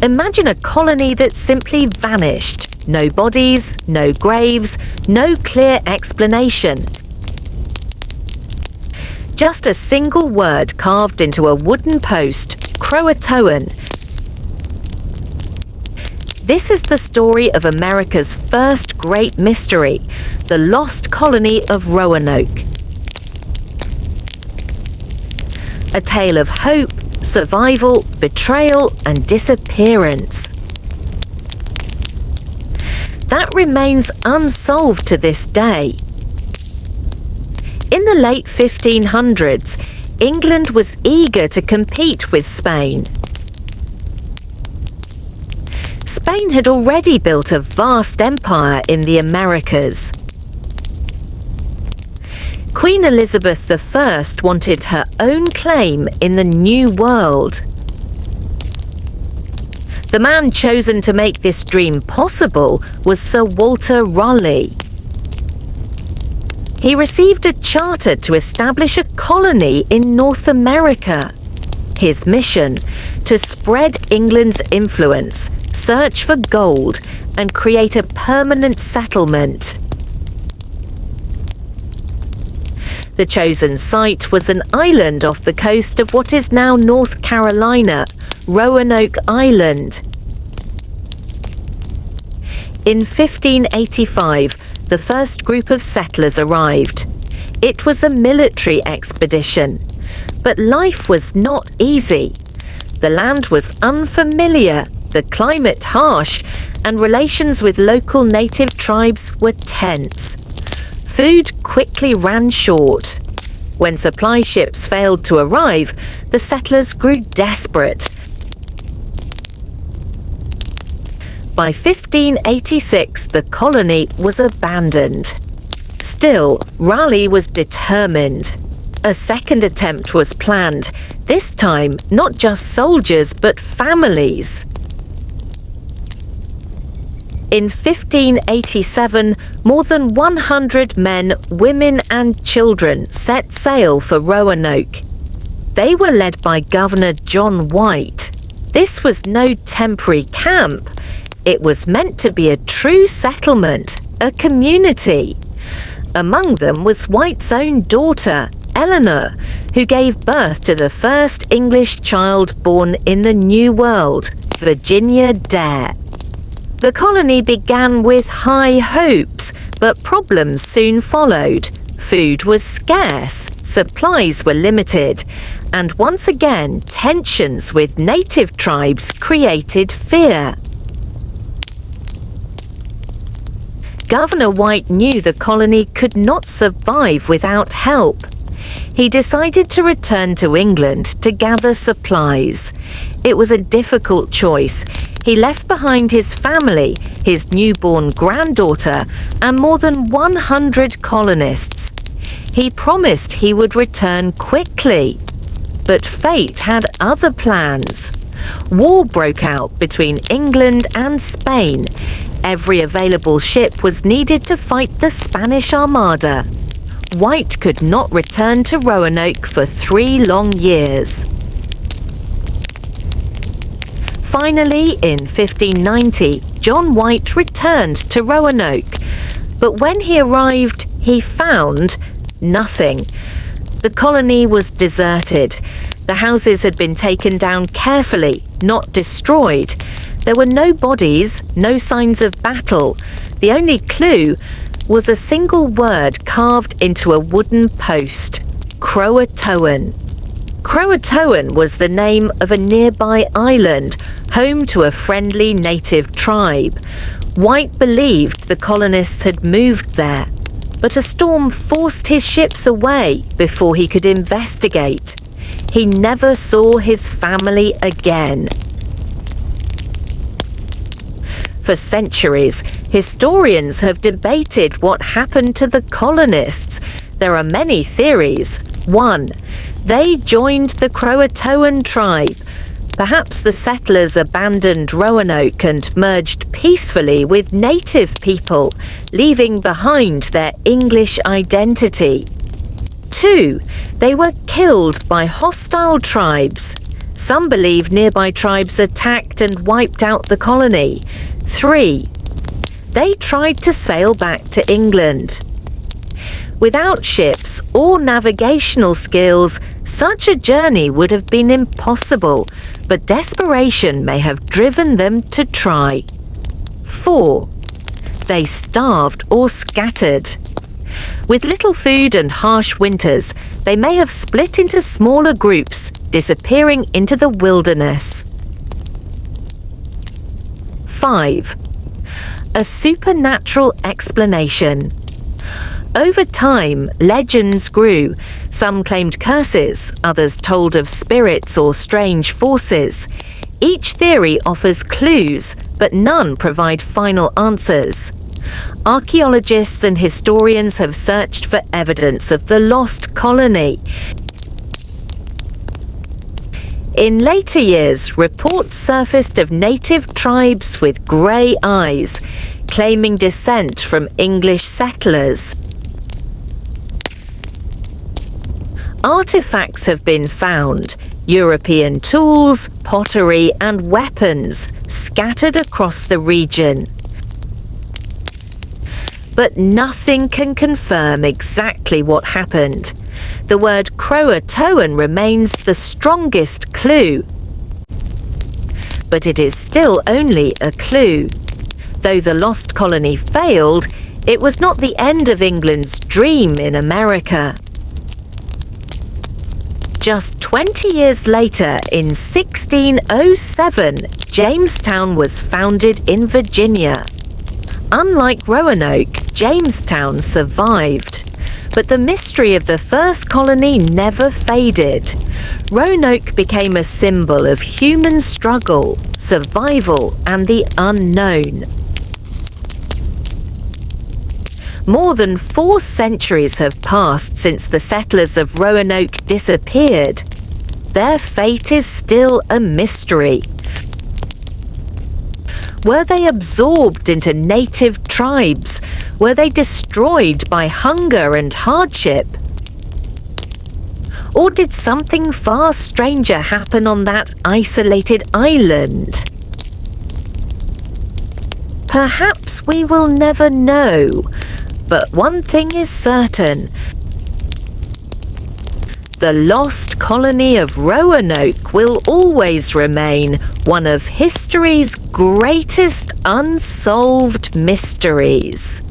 Imagine a colony that simply vanished. No bodies, no graves, no clear explanation. Just a single word carved into a wooden post, CROATOAN. This is the story of America's first great mystery, the Lost Colony of Roanoke. A tale of hope, survival, betrayal, and disappearance. That remains unsolved to this day. In the late 1500s, England was eager to compete with Spain. Spain had already built a vast empire in the Americas. Queen Elizabeth I wanted her own claim in the New World. The man chosen to make this dream possible was Sir Walter Raleigh. He received a charter to establish a colony in North America. His mission: to spread England's influence, search for gold, and create a permanent settlement. The chosen site was an island off the coast of what is now North Carolina, Roanoke Island. In 1585, the first group of settlers arrived. It was a military expedition, but life was not easy. The land was unfamiliar, the climate harsh, and relations with local native tribes were tense. Food quickly ran short. When supply ships failed to arrive, the settlers grew desperate. By 1586, the colony was abandoned. Still, Raleigh was determined. A second attempt was planned, this time not just soldiers but families. In 1587, more than 100 men, women and children set sail for Roanoke. They were led by Governor John White. This was no temporary camp. It was meant to be a true settlement, a community. Among them was White's own daughter, Eleanor, who gave birth to the first English child born in the New World, Virginia Dare. The colony began with high hopes, but problems soon followed. Food was scarce, supplies were limited, and once again tensions with native tribes created fear. Governor White knew the colony could not survive without help. He decided to return to England to gather supplies. It was a difficult choice. He left behind his family, his newborn granddaughter, and more than 100 colonists. He promised he would return quickly. But fate had other plans. War broke out between England and Spain. Every available ship was needed to fight the Spanish Armada. White could not return to Roanoke for 3 long years. Finally, in 1590, John White returned to Roanoke. But when he arrived, he found nothing. The colony was deserted. The houses had been taken down carefully, not destroyed. There were no bodies, no signs of battle. The only clue was a single word carved into a wooden post: CROATOAN. CROATOAN was the name of a nearby island, home to a friendly native tribe. White believed the colonists had moved there, but a storm forced his ships away before he could investigate. He never saw his family again. For centuries, historians have debated what happened to the colonists. There are many theories. 1. They joined the CROATOAN tribe. Perhaps the settlers abandoned Roanoke and merged peacefully with native people, leaving behind their English identity. 2. They were killed by hostile tribes. Some believe nearby tribes attacked and wiped out the colony. 3. They tried to sail back to England. Without ships or navigational skills, such a journey would have been impossible, but desperation may have driven them to try. 4. They starved or scattered. With little food and harsh winters, they may have split into smaller groups, disappearing into the wilderness. 5. A supernatural explanation. Over time, legends grew. Some claimed curses, others told of spirits or strange forces. Each theory offers clues, but none provide final answers. Archaeologists and historians have searched for evidence of the lost colony. In later years, reports surfaced of native tribes with grey eyes, claiming descent from English settlers. Artifacts have been found, European tools, pottery and weapons scattered across the region. But nothing can confirm exactly what happened. The word CROATOAN remains the strongest clue. But it is still only a clue. Though the lost colony failed, it was not the end of England's dream in America. Just 20 years later, in 1607, Jamestown was founded in Virginia. Unlike Roanoke, Jamestown survived. But the mystery of the first colony never faded. Roanoke became a symbol of human struggle, survival, and the unknown. More than 4 centuries have passed since the settlers of Roanoke disappeared. Their fate is still a mystery. Were they absorbed into native tribes? Were they destroyed by hunger and hardship? Or did something far stranger happen on that isolated island? Perhaps we will never know, but one thing is certain. The lost colony of Roanoke will always remain one of history's greatest unsolved mysteries.